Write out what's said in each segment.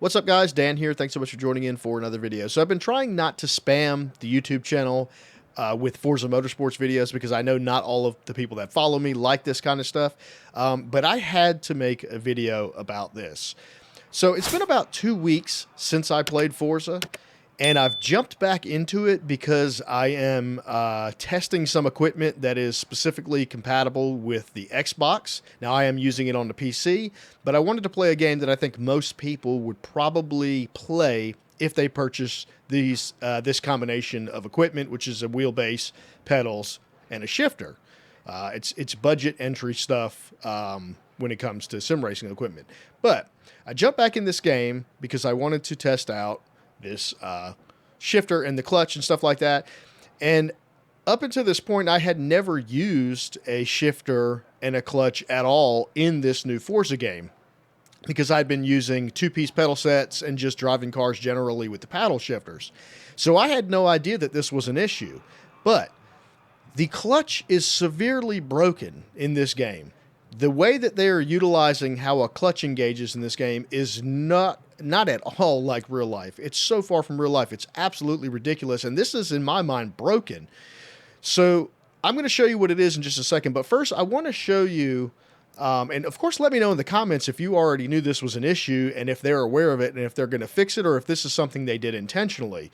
What's up, guys? Dan here. Thanks so much for joining in for another video. So I've been trying not to spam the YouTube channel with Forza Motorsports videos because I know not all of the people that follow me like this kind of stuff, but I had to make a video about this. So it's been about 2 weeks since I played Forza, and I've jumped back into it because I am testing some equipment that is specifically compatible with the Xbox. Now, I am using it on the PC, but I wanted to play a game that I think most people would probably play if they purchase this combination of equipment, which is a wheelbase, pedals, and a shifter. It's budget entry stuff when it comes to sim racing equipment. But I jumped back in this game because I wanted to test out this shifter and the clutch and stuff like that. And up until this point, I had never used a shifter and a clutch at all in this new Forza game because I'd been using two-piece pedal sets and just driving cars generally with the paddle shifters. So I had no idea that this was an issue. But the clutch is severely broken in this game. The way that they are utilizing how a clutch engages in this game is not at all like real life. It's so far from real life. It's absolutely ridiculous. And this is, in my mind, broken. So I'm going to show you what it is in just a second. But first, I want to show you, and of course, let me know in the comments if you already knew this was an issue and if they're aware of it and if they're going to fix it or if this is something they did intentionally.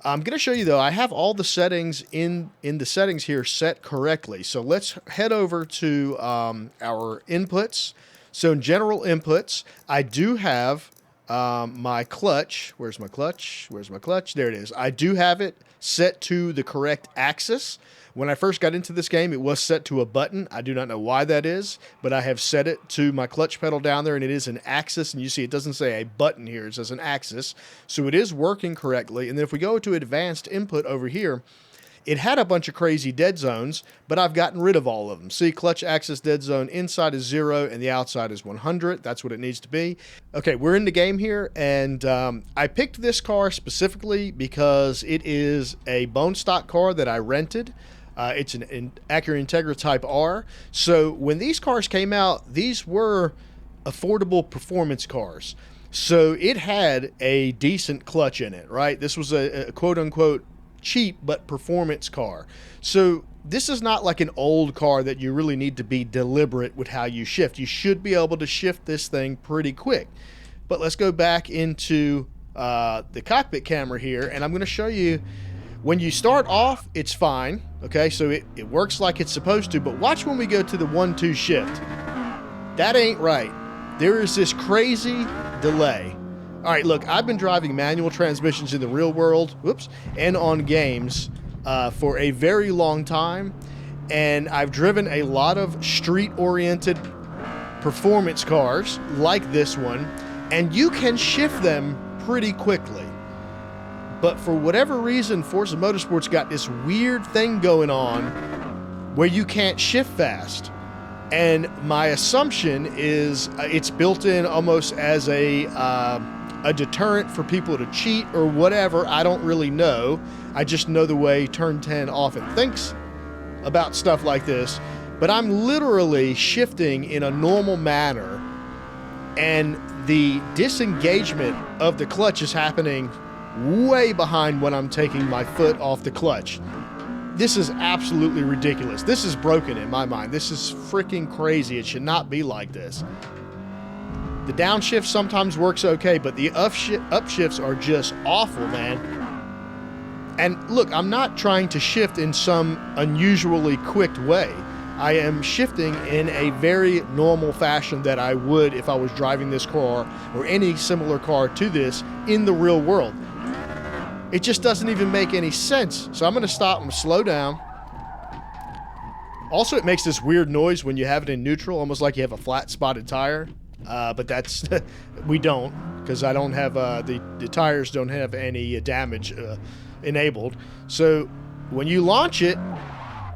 I'm going to show you, though, I have all the settings in the settings here set correctly. So let's head over to our inputs. So in general inputs, I do have my clutch. Where's my clutch? Where's my clutch? There it is. I do have it set to the correct axis. When I first got into this game, it was set to a button. I do not know why that is, but I have set it to my clutch pedal down there, and it is an axis. And you see, it doesn't say a button here. It says an axis. So it is working correctly. And then if we go to advanced input over here, it had a bunch of crazy dead zones, but I've gotten rid of all of them. See, clutch axis dead zone inside is 0 and the outside is 100. That's what it needs to be. Okay, we're in the game here, and I picked this car specifically because it is a bone stock car that I rented. It's an Acura Integra Type R. So when these cars came out, these were affordable performance cars. So it had a decent clutch in it, right? This was a quote-unquote cheap but performance car. So this is not like an old car that you really need to be deliberate with how you shift. You should be able to shift this thing pretty quick. But let's go back into the cockpit camera here, and I'm going to show you. When you start off, it's fine, okay? So it works like it's supposed to, but watch when we go to the 1-2 shift. That ain't right. There is this crazy delay. All right, look, I've been driving manual transmissions in the real world, and on games for a very long time, and I've driven a lot of street-oriented performance cars like this one, and you can shift them pretty quickly. But for whatever reason, Forza Motorsport's got this weird thing going on where you can't shift fast. And my assumption is it's built in almost as a deterrent for people to cheat or whatever. I don't really know. I just know the way Turn 10 often thinks about stuff like this. But I'm literally shifting in a normal manner, and the disengagement of the clutch is happening way behind when I'm taking my foot off the clutch. This is absolutely ridiculous. This is broken in my mind. This is freaking crazy. It should not be like this. The downshift sometimes works okay, but the upshifts are just awful, man. And look, I'm not trying to shift in some unusually quick way. I am shifting in a very normal fashion that I would if I was driving this car or any similar car to this in the real world. It just doesn't even make any sense. So I'm going to stop and slow down. Also, it makes this weird noise when you have it in neutral, almost like you have a flat spotted tire. But that's, we don't, because I don't have, the tires don't have any damage enabled. So when you launch it,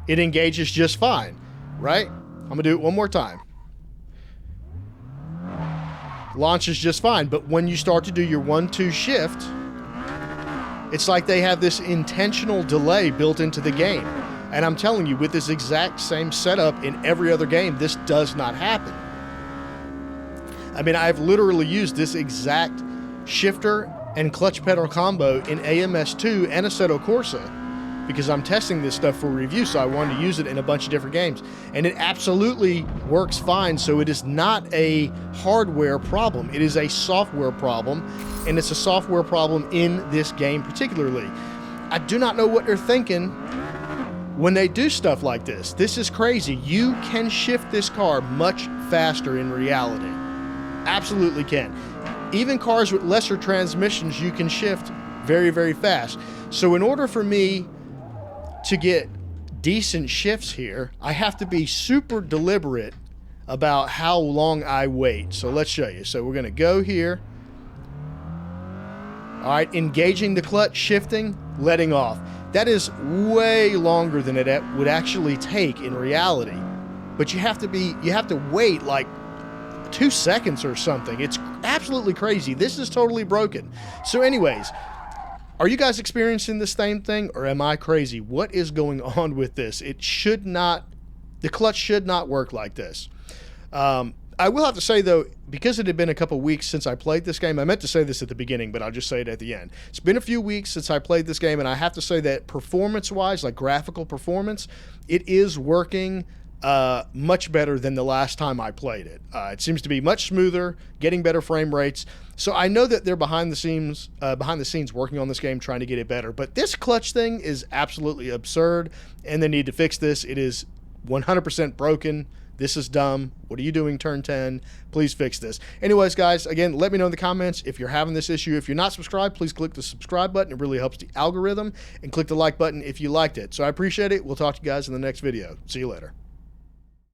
it engages just fine, right? I'm going to do it one more time. Launches just fine. But when you start to do your 1-2 shift, it's like they have this intentional delay built into the game. And I'm telling you, with this exact same setup in every other game, this does not happen. I mean, I've literally used this exact shifter and clutch pedal combo in AMS2 and Assetto Corsa, because I'm testing this stuff for review, so I wanted to use it in a bunch of different games. And it absolutely works fine, so it is not a hardware problem. It is a software problem, and it's a software problem in this game particularly. I do not know what they're thinking when they do stuff like this. This is crazy. You can shift this car much faster in reality. Absolutely can. Even cars with lesser transmissions, you can shift very, very fast. So in order for me to get decent shifts here, I have to be super deliberate about how long I wait. So let's show you. So we're going to go here. All right, engaging the clutch, shifting, letting off. That is way longer than it would actually take in reality. But you have to wait like 2 seconds or something. It's absolutely crazy. This is totally broken. So anyways, are you guys experiencing the same thing, or am I crazy? What is going on with this? It should not, the clutch should not work like this. I will have to say, though, because it had been a couple weeks since I played this game, I meant to say this at the beginning, but I'll just say it at the end. It's been a few weeks since I played this game, and I have to say that performance-wise, like graphical performance, it is working much better than the last time I played it. It seems to be much smoother, getting better frame rates. So I know that they're behind the scenes working on this game, trying to get it better. But this clutch thing is absolutely absurd, and they need to fix this. It is 100% broken. This is dumb. What are you doing, Turn 10? Please fix this. Anyways, guys, again, let me know in the comments if you're having this issue. If you're not subscribed, please click the subscribe button. It really helps the algorithm. And click the like button if you liked it. So I appreciate it. We'll talk to you guys in the next video. See you later.